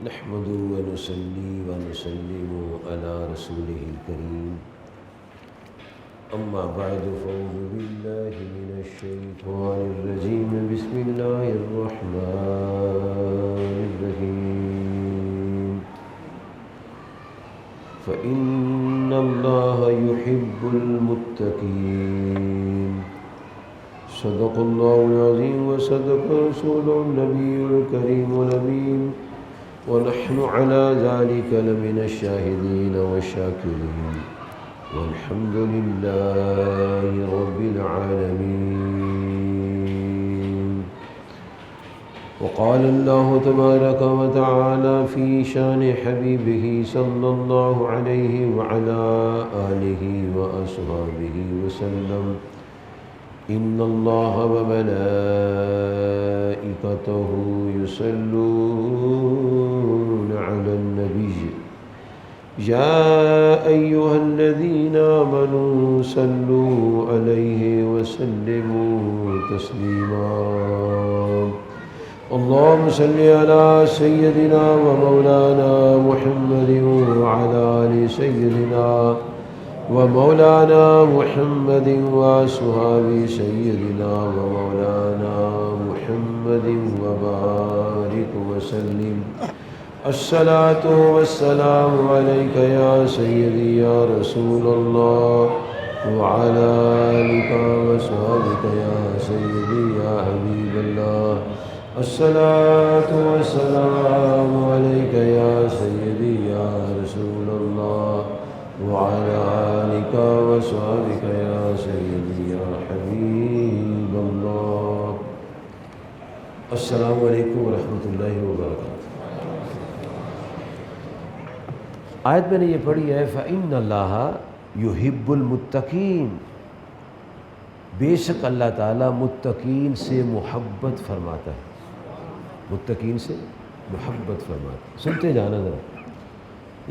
نحمده ونصلي ونسلم على رسوله الكريم أما بعد فأعوذ بالله من الشيطان الرجيم بسم الله الرحمن الرحيم فإن الله يحب المتقين صدق الله العظيم وصدق رسوله النبي الكريم الأمين ونحن على ذلك لمن الشاهدين والشاكرين والحمد لله رب العالمين. وقال الله تبارك وتعالى في شان حبيبه صلى الله عليه وعلى آله وأصحابه وسلم إن الله وملائكته يصلون على النبي يا أيها الذين آمنوا صلوا عليه وسلموا تسليما. اللهم صل على سيدنا ومولانا محمد وعلى آل سيدنا ومولانا محمد وأصحاب سيدنا ومولانا محمد وبارك وسلم. الصلاة والسلام عليك يا سيدي يا رسول الله وعلى آلك وصحبك يا سيدي يا حبيب الله. الصلاة والسلام عليك يا سيدي يا رسول الله وعلى آلك وصحبك يا سيدي يا حبيب الله. السلام علیکم ورحمۃ اللہ وبرکاتہ. آیت میں نے یہ پڑھی ہے فَإِنَّ اللَّهَ يُحِبُّ الْمُتَّقِينَ، بے شک اللہ تعالیٰ متقین سے محبت فرماتا ہے. متقین سے محبت فرماتا ہے. سنتے جانا ذرا.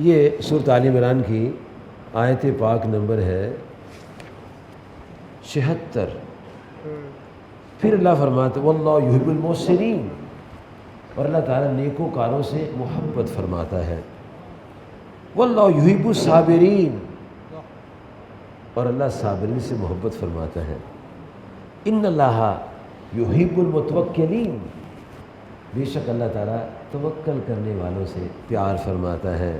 یہ سورۃ آل عمران کی آیت پاک نمبر ہے 76. پھر اللہ فرماتا ہے واللہ یحب المحسنین، اور اللہ تعالیٰ نیکوکاروں سے محبت فرماتا ہے. واللہ یحب الصابرین، اور اللہ صابرین سے محبت فرماتا ہے. ان اللہ یحب المتوکلین، بے شک اللہ تعالیٰ توکل کرنے والوں سے پیار فرماتا ہے.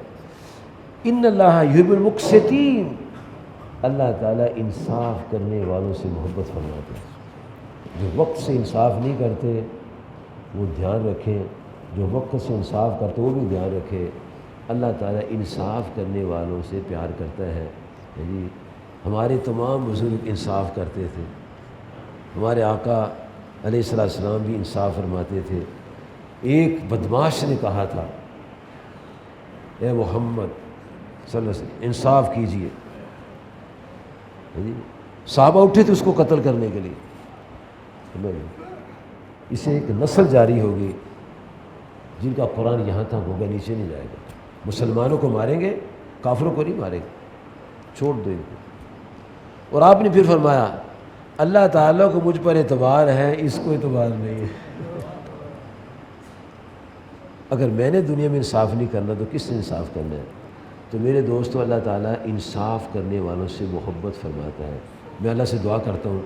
ان اللہ یحب المقسطین، اللہ تعالیٰ انصاف کرنے والوں سے محبت فرماتا ہے. جو وقت سے انصاف نہیں کرتے وہ دھیان رکھیں، جو وقت سے انصاف کرتے وہ بھی دھیان رکھیں. اللہ تعالیٰ انصاف کرنے والوں سے پیار کرتا ہے. یعنی ہمارے تمام بزرگ انصاف کرتے تھے. ہمارے آقا علیہ السلام بھی انصاف فرماتے تھے. ایک بدماش نے کہا تھا اے محمد صلی اللہ علیہ وسلم انصاف کیجئے. صحابہ اٹھے تھے اس کو قتل کرنے کے لیے. اسے ایک نسل جاری ہوگی جن کا قرآن یہاں تک ہوگا، نیچے نہیں جائے گا. مسلمانوں کو ماریں گے، کافروں کو نہیں ماریں گے، چھوڑ دو ان کو. اور آپ نے پھر فرمایا اللہ تعالیٰ کو مجھ پر اعتبار ہے، اس کو اعتبار نہیں ہے. اگر میں نے دنیا میں انصاف نہیں کرنا تو کس نے انصاف کرنا ہے؟ تو میرے دوستو اللہ تعالیٰ انصاف کرنے والوں سے محبت فرماتا ہے. میں اللہ سے دعا کرتا ہوں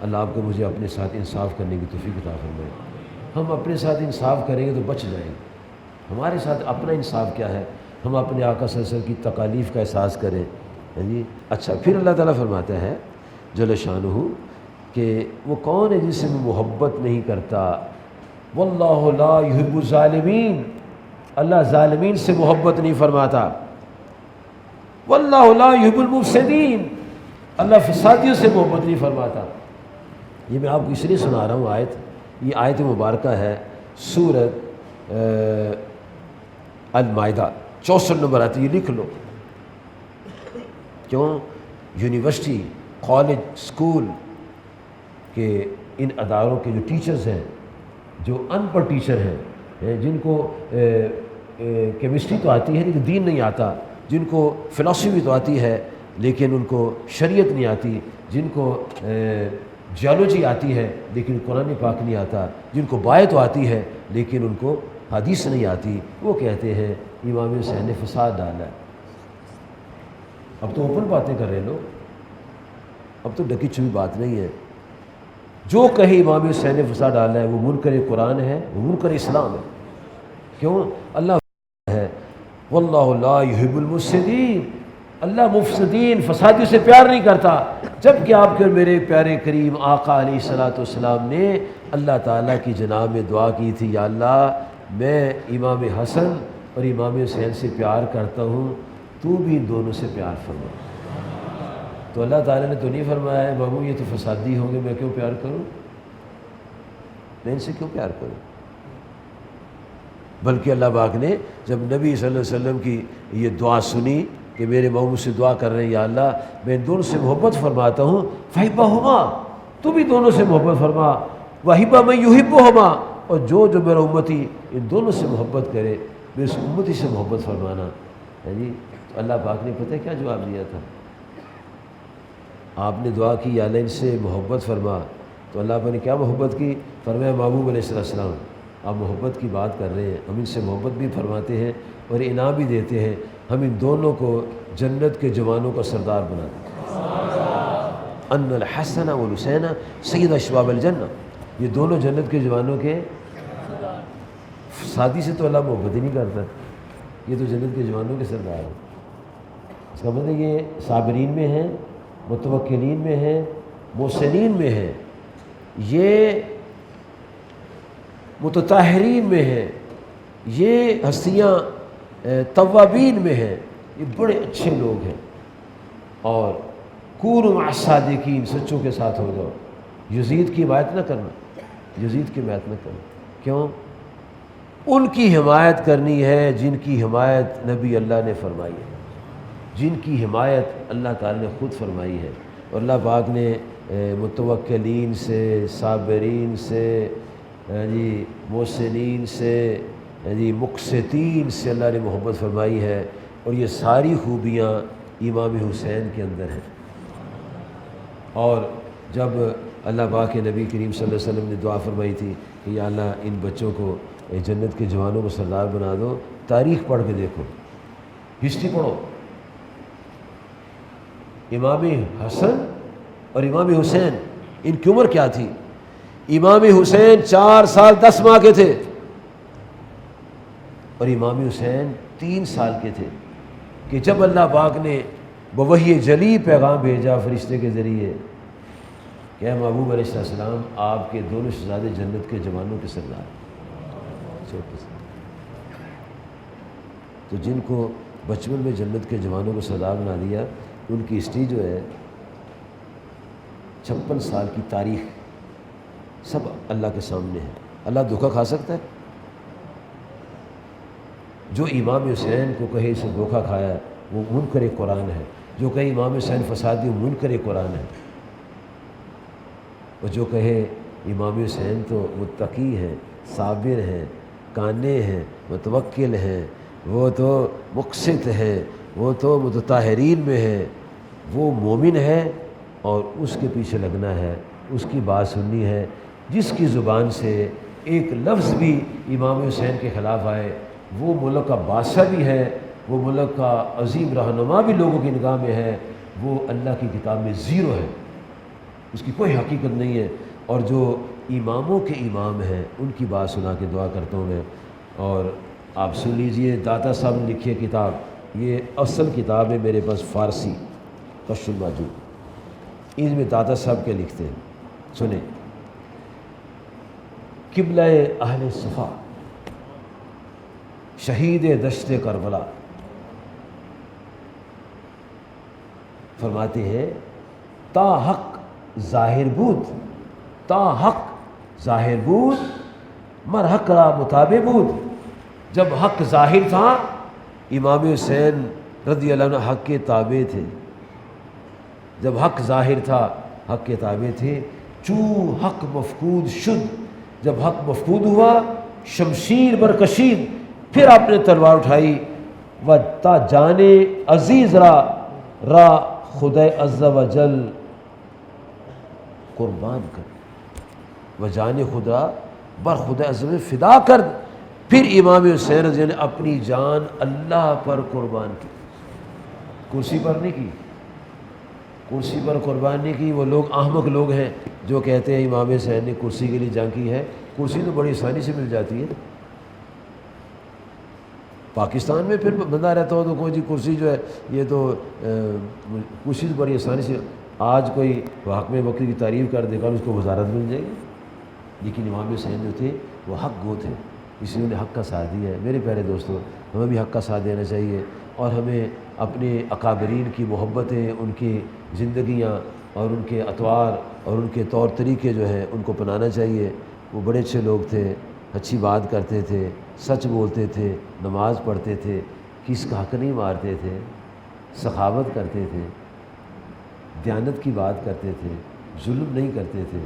اللہ آپ کو مجھے اپنے ساتھ انصاف کرنے کی توفیق عطا فرمائے. ہم اپنے ساتھ انصاف کریں گے تو بچ جائیں گے. ہمارے ساتھ اپنا انصاف کیا ہے؟ ہم اپنے آقا صلی اللہ علیہ وسلم کی تکالیف کا احساس کریں. جی اچھا، پھر اللہ تعالیٰ فرماتا ہے جل شانہ کہ وہ کون ہے جس سے میں محبت نہیں کرتا. واللہ لا یحب الظالمین، اللہ ظالمین سے محبت نہیں فرماتا. واللہ لا یحب المفسدین، اللہ فسادیوں سے محبت نہیں فرماتا. یہ میں آپ کو اس لیے سنا رہا ہوں آیت، یہ آیت مبارکہ ہے سورۃ المائدہ 64 نمبر آتی ہے. یہ لکھ لو. کیوں؟ یونیورسٹی، کالج، اسکول کے ان اداروں کے جو ٹیچرز ہیں، جو ان پڑھ ٹیچر ہیں، جن کو کیمسٹری تو آتی ہے لیکن دین نہیں آتا، جن کو فلسفی تو آتی ہے لیکن ان کو شریعت نہیں آتی، جن کو جیولوجی آتی ہے لیکن قرآن پاک نہیں آتا، جن کو بایو تو آتی ہے لیکن ان کو حدیث نہیں آتی، وہ کہتے ہیں امام حسین نے فساد ڈالا ہے۔ اب تو اوپن باتیں کر رہے لوگ، اب تو ڈکی چھپی بات نہیں ہے۔ جو کہے امام حسین نے فساد ڈالا ہے وہ منکر قرآن ہے، وہ منکر اسلام ہے۔ کیوں؟ اللہ ہے واللہ لا یحب المفسدین، اللہ مفسدین فسادیوں سے پیار نہیں کرتا۔ جب کہ آپ کے میرے پیارے کریم آقا علیہ الصلوۃ والسلام نے اللہ تعالیٰ کی جناب میں دعا کی تھی، یا اللہ میں امام حسن اور امام حسین سے پیار کرتا ہوں، تو بھی ان دونوں سے پیار فرما۔ تو اللہ تعالیٰ نے تو نہیں فرمایا ہے بابو یہ تو فسادی ہوں گے، میں کیوں پیار کروں، میں ان سے کیوں پیار کروں؟ بلکہ اللہ پاک نے جب نبی صلی اللہ علیہ وسلم کی یہ دعا سنی کہ میرے محبوب سے دعا کر رہے ہیں، یا اللہ میں ان دونوں سے محبت فرماتا ہوں، فحبہما، تو بھی دونوں سے محبت فرما، وحب من یحبہما، اور جو میرا امتی ان دونوں سے محبت کرے، میں اس امتی سے محبت فرمانا ہے جی۔ تو اللہ پاک نے پتہ ہے کیا جواب دیا تھا؟ آپ نے دعا کی یا اللہ ان سے محبت فرما، تو اللہ پاک نے کیا محبت کی؟ فرمایا محبوب علیہ السلام آپ محبت کی بات کر رہے ہیں، ہم ان سے محبت بھی فرماتے ہیں اور انعام بھی دیتے ہیں، ہم ان دونوں کو جنت کے جوانوں کا سردار بناتے ہیں۔ ان الحسن والحسین سید اشباب الجنہ، یہ دونوں جنت کے جوانوں کے شادی سے تو اللہ محبت ہی نہیں کرتا، یہ تو جنت کے جوانوں کے سردار ہیں۔ اس کا مطلب یہ صابرین میں ہیں، متوکلین میں ہیں، محسنین میں ہیں، یہ متطہرین میں ہیں، یہ ہستیاں توابین میں ہیں، یہ بڑے اچھے لوگ ہیں۔ اور کونوا مع الصادقین، سچوں کے ساتھ ہو جاؤ، یزید کی حمایت نہ کرنا، یزید کی حمایت نہ کرنا۔ کیوں؟ ان کی حمایت کرنی ہے جن کی حمایت نبی اللہ نے فرمائی ہے، جن کی حمایت اللہ تعالی نے خود فرمائی ہے۔ اور اللہ پاک نے متوکلین سے، صابرین سے، جی محسنین سے، جی مقسطین سے اللہ نے محبت فرمائی ہے، اور یہ ساری خوبیاں امام حسین کے اندر ہیں۔ اور جب اللہ پاک کے نبی کریم صلی اللہ علیہ وسلم نے دعا فرمائی تھی کہ یا اللہ ان بچوں کو جنت کے جوانوں کو سردار بنا دو، تاریخ پڑھ کے دیکھو، ہسٹری پڑھو، امام حسن اور امام حسین ان کی عمر کیا تھی؟ امام حسین 4 سال 10 ماہ کے تھے اور امام حسین 3 سال کے تھے، کہ جب اللہ پاک نے بوحی جلی پیغام بھیجا فرشتے کے ذریعے کہ اے محبوب علیہ السلام آپ کے دونوں شہزادے جنت کے جوانوں کے سردار، تو جن کو بچپن میں جنت کے جوانوں کو سردار بنا دیا، ان کی ہسٹری جو ہے 56 سال کی تاریخ سب اللہ کے سامنے ہے۔ اللہ دھوکہ کھا سکتا ہے؟ جو امام حسین کو کہے اسے دھوکہ کھایا ہے وہ منکر قرآن ہے، جو کہے امام حسین فسادی وہ منکر قرآن ہے، اور جو کہے امام حسین تو متقی ہیں، صابر ہیں، کانے ہیں، متوکل ہیں، وہ تو مقسط ہیں، وہ تو متطہرین میں ہے، وہ مومن ہے، اور اس کے پیچھے لگنا ہے، اس کی بات سننی ہے۔ جس کی زبان سے ایک لفظ بھی امام حسین کے خلاف آئے وہ ملک کا بادشاہ بھی ہے، وہ ملک کا عظیم رہنما بھی لوگوں کی نگاہ میں ہے، وہ اللہ کی کتاب میں زیرو ہے، اس کی کوئی حقیقت نہیں ہے۔ اور جو اماموں کے امام ہیں ان کی بات سنا کے دعا کرتا ہوں میں۔ اور آپ سن لیجئے، داتا صاحب نے لکھی ہے کتاب، یہ اصل کتاب ہے میرے پاس فارسی، کشف المحجوب، اس میں داتا صاحب کے لکھتے ہیں، سنیں۔ قبلہ اہل صفا، شہید دشت کربلا، فرماتے ہیں تا حق ظاہر بود، تا حق ظاہر بود مر حق را مطابع بود۔ جب حق ظاہر تھا امام حسین رضی اللہ عنہ حق کے تابع تھے، جب حق ظاہر تھا حق کے تابع تھے۔ چو حق مفقود شد، جب حق مفقود ہوا شمشیر برکشید، پھر آپ نے تلوار اٹھائی، و تا جان عزیز را خدا عز و جل قربان کر، و جان خدا بر خدا عز و جل فدا کر، پھر امام حسین رضی اللہ نے اپنی جان اللہ پر قربان کی، کرسی پر نہیں کی، کرسی پر قربان نہیں کی۔ وہ لوگ احمق لوگ ہیں جو کہتے ہیں امام حسین نے کرسی کے لیے جنگ کی ہے۔ کرسی تو بڑی آسانی سے مل جاتی ہے، پاکستان میں پھر بندہ رہتا ہو تو کوئی جی کرسی جو ہے یہ تو کرسی تو بڑی آسانی سے، آج کوئی حاکم وقت کی تعریف کر دے گا اس کو وزارت مل جائے گی، لیکن امام حسین جو تھے وہ حق گو تھے، اس لیے انہیں حق کا ساتھ دیا ہے۔ میرے پیارے دوستوں، ہمیں بھی حق کا ساتھ دینا چاہیے، اور ہمیں اپنے اکابرین کی محبتیں، ان کی زندگیاں اور ان کے اطوار اور ان کے طور طریقے جو ہیں ان کو اپنانا چاہیے۔ وہ بڑے اچھے لوگ تھے، اچھی بات کرتے تھے، سچ بولتے تھے، نماز پڑھتے تھے، کس کا حق نہیں مارتے تھے، سخاوت کرتے تھے، دیانت کی بات کرتے تھے، ظلم نہیں کرتے تھے،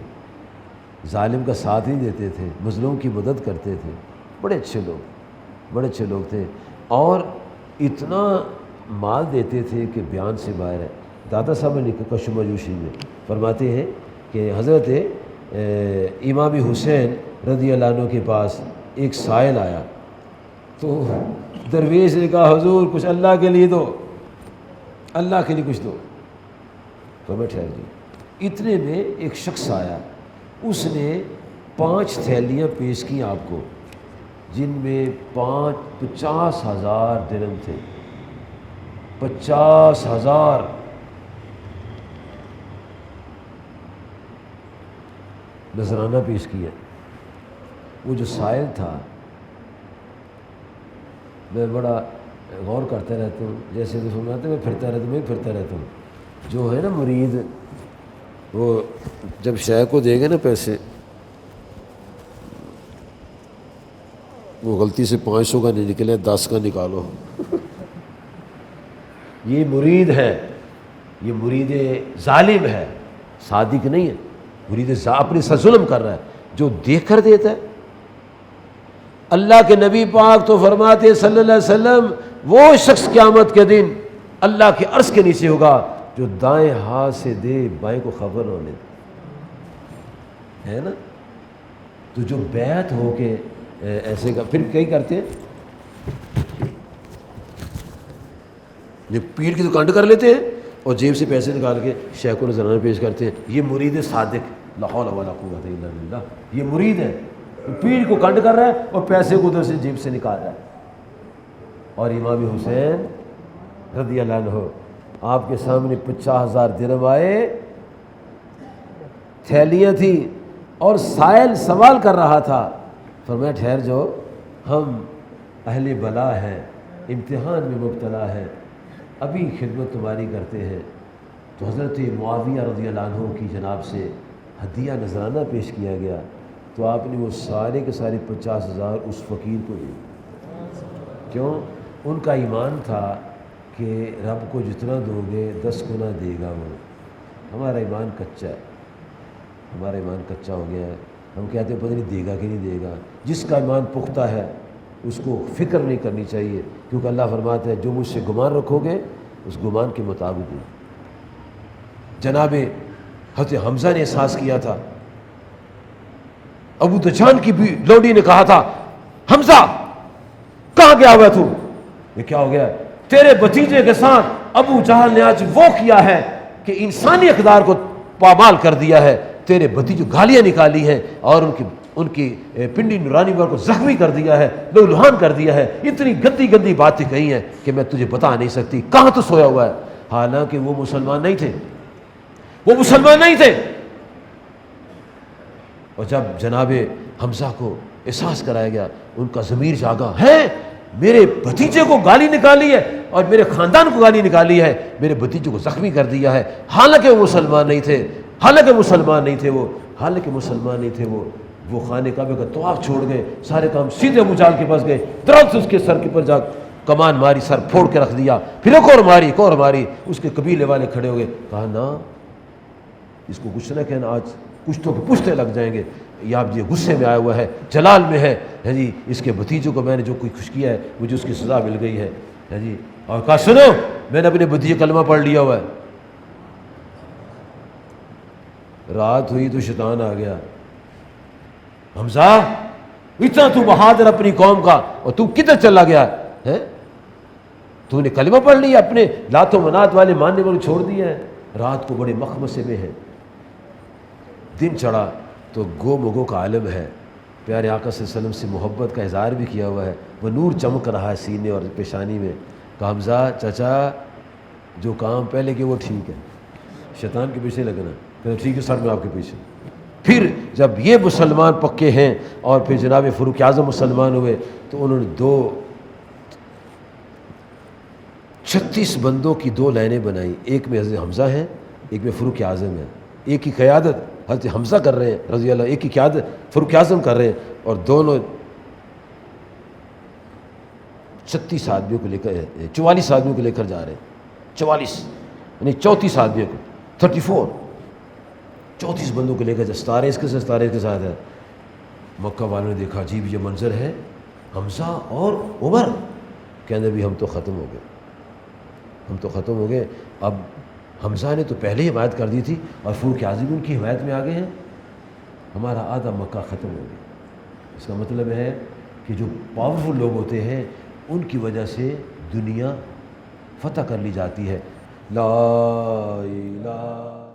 ظالم کا ساتھ نہیں دیتے تھے، مظلوم کی مدد کرتے تھے۔ بڑے اچھے لوگ، بڑے اچھے لوگ تھے، اور اتنا مال دیتے تھے کہ بیان سے باہر ہے۔ دادا صاحب نے لکھا کشف مجوشی میں فرماتے ہیں کہ حضرت امام حسین رضی اللہ عنہ کے پاس ایک سائل آیا تو درویش نے کہا حضور کچھ اللہ کے لیے دو، اللہ کے لیے کچھ دو۔ تو میں ٹھہر جی، اتنے میں ایک شخص آیا، اس نے 5 تھیلیاں پیش کی آپ کو، جن میں 50,000 درہم تھے، 50,000۔ نذرانہ پیش کیا۔ وہ جو سائل تھا، میں بڑا غور کرتا رہتا ہوں، جیسے تو سناتے میں پھرتا رہتا ہوں، جو ہے نا مرید، وہ جب شیخ کو دے گا نا پیسے، وہ غلطی سے 500 کا نہیں نکلے 10 کا نکالو۔ یہ مرید ہے، یہ مرید ظالم ہے، صادق نہیں ہے، مرید اپنے ساتھ ظلم کر رہا ہے، جو دیکھ کر دیتا ہے۔ اللہ کے نبی پاک تو فرماتے ہیں صلی اللہ علیہ وسلم، وہ شخص قیامت کے دن اللہ کے عرش کے نیچے ہوگا جو دائیں ہاتھ سے دے بائیں کو خبر ہونے دے، ہے نا؟ تو جو بیعت ہو کے ایسے کا، پھر کئی کرتے ہیں یہ پیڑ کی دکان کر لیتے ہیں اور جیب سے پیسے نکال کے شیخ کو نذرانہ پیش کرتے ہیں۔ یہ مرید صادق، لا حول ولا قوت الا باللہ، یہ مرید ہے، پیڑ کو کنڈ کر رہا ہے اور پیسے کو ادھر سے جیب سے نکال رہا ہے۔ اور امام حسین رضی اللہ عنہ آپ کے سامنے 50,000 درہم آئے، تھیلیاں تھیں، اور سائل سوال کر رہا تھا۔ فرمایا ٹھہر جاؤ، ہم اہل بلا ہیں، امتحان میں مبتلا ہے، ابھی خدمت تمہاری کرتے ہیں۔ تو حضرت معاویہ رضی اللہ عنہ کی جناب سے ہدیہ نذرانہ پیش کیا گیا، تو آپ نے وہ سارے کے سارے 50,000 اس فقیر کو دیے۔ کیوں؟ ان کا ایمان تھا کہ رب کو جتنا دو گے 10 گنا دے گا وہ۔ ہمارا ایمان کچا ہے، ہمارا ایمان کچا ہو گیا ہے، ہم کہتے ہیں پتہ نہیں دے گا کہ نہیں دے گا۔ جس کا ایمان پختہ ہے اس کو فکر نہیں کرنی چاہیے، کیونکہ اللہ فرماتا ہے جو مجھ سے گمان رکھو گے اس گمان کے مطابق دوں۔ جناب حضرت حمزہ نے احساس کیا تھا، ابو دجان کی بھی لوڈی نے کہا تھا حمزہ کہاں گیا ہوا تو؟ یہ کیا ہو گیا؟ تیرے بھتیجے کے ساتھ ابو جہل نے آج وہ کیا ہے کہ انسانی اقدار کو پامال کر دیا ہے، تیرے بھتیجے گالیاں نکالی ہیں اور ان کی پنڈی نورانی پر کو زخمی کر دیا ہے، لہولہان کر دیا ہے، اتنی گندی گندی باتیں کہی ہیں کہ میں تجھے بتا نہیں سکتی۔ کہاں تو سویا ہوا ہے؟ حالانکہ وہ مسلمان نہیں تھے، وہ مسلمان نہیں تھے۔ اور جب جناب حمزہ کو احساس کرایا گیا، ان کا ضمیر جاگا، ہے میرے بھتیجے کو گالی نکالی ہے اور میرے خاندان کو گالی نکالی ہے، میرے بھتیجے کو زخمی کر دیا ہے، حالانکہ وہ مسلمان نہیں تھے، حالانکہ مسلمان نہیں تھے، حالانکہ مسلمان نہیں تھے۔ وہ خانہ کعبہ کا طواف چھوڑ گئے، سارے کام سیدھے ابو جہل کے پاس گئے، ترنت اس کے سر کے پر جا کمان ماری، سر پھوڑ کے رکھ دیا، پھر ایک اور ماری۔ اس کے قبیلے والے کھڑے ہو گئے، کہا نا اس کو کچھ نہ کہنا، آج کچھ تو پشتے لگ جائیں گے، یا اب یہ غصے میں آیا ہوا ہے، جلال میں ہے جی، اس کے بھتیجوں کو میں نے جو کوئی خوش کیا ہے مجھے اس کی سزا مل گئی ہے جی۔ اور کہا سنو میں نے اپنے بھتیجے کلمہ پڑھ لیا ہوا ہے۔ رات ہوئی تو شیطان آ گیا، حمزہ اتنا تو بہادر اپنی قوم کا، اور تو کدھر چلا گیا ہے؟ تو نے کلمہ پڑھ لیا، اپنے لات و منات والے ماننے والے چھوڑ دیا ہے، رات کو بڑے مخمصے میں ہے، دن چڑھا تو گو مگو کا عالم ہے، پیارے آقا صلی اللہ علیہ وسلم سے محبت کا اظہار بھی کیا ہوا ہے، وہ نور چمک رہا ہے سینے اور پیشانی میں، کہا حمزہ چچا جو کام پہلے کہ وہ ٹھیک ہے، شیطان کے پیچھے لگنا، کہ ٹھیک ہے سر میں آپ کے پیچھے۔ پھر جب یہ مسلمان پکے ہیں اور پھر جناب فاروق اعظم مسلمان ہوئے تو انہوں نے 36 بندوں کی 2 لائنیں بنائی، ایک میں حضرت حمزہ ہیں، ایک میں فاروق اعظم ہے، ایک کی قیادت حضرت حمزہ کر رہے ہیں رضی اللہ، ایک کی قیادت فاروق اعظم کر رہے ہیں، اور دونوں 36 آدمیوں کو لے کر 44 آدمیوں کو لے کر جا رہے ہیں، 44 یعنی 34 آدمیوں کو 34 34 بندوں کو لے کر ستارے اس کے ساتھ ہے۔ مکہ والوں نے دیکھا عجیب یہ منظر ہے، حمزہ اور عمر، کہنے بھی ہم تو ختم ہو گئے، اب حمزہ نے تو پہلے ہی حمایت کر دی تھی اور فاروق اعظم ان کی حمایت میں آ گئے ہیں، ہمارا آدھا مکہ ختم ہو گیا۔ اس کا مطلب ہے کہ جو پاورفل لوگ ہوتے ہیں ان کی وجہ سے دنیا فتح کر لی جاتی ہے۔ لا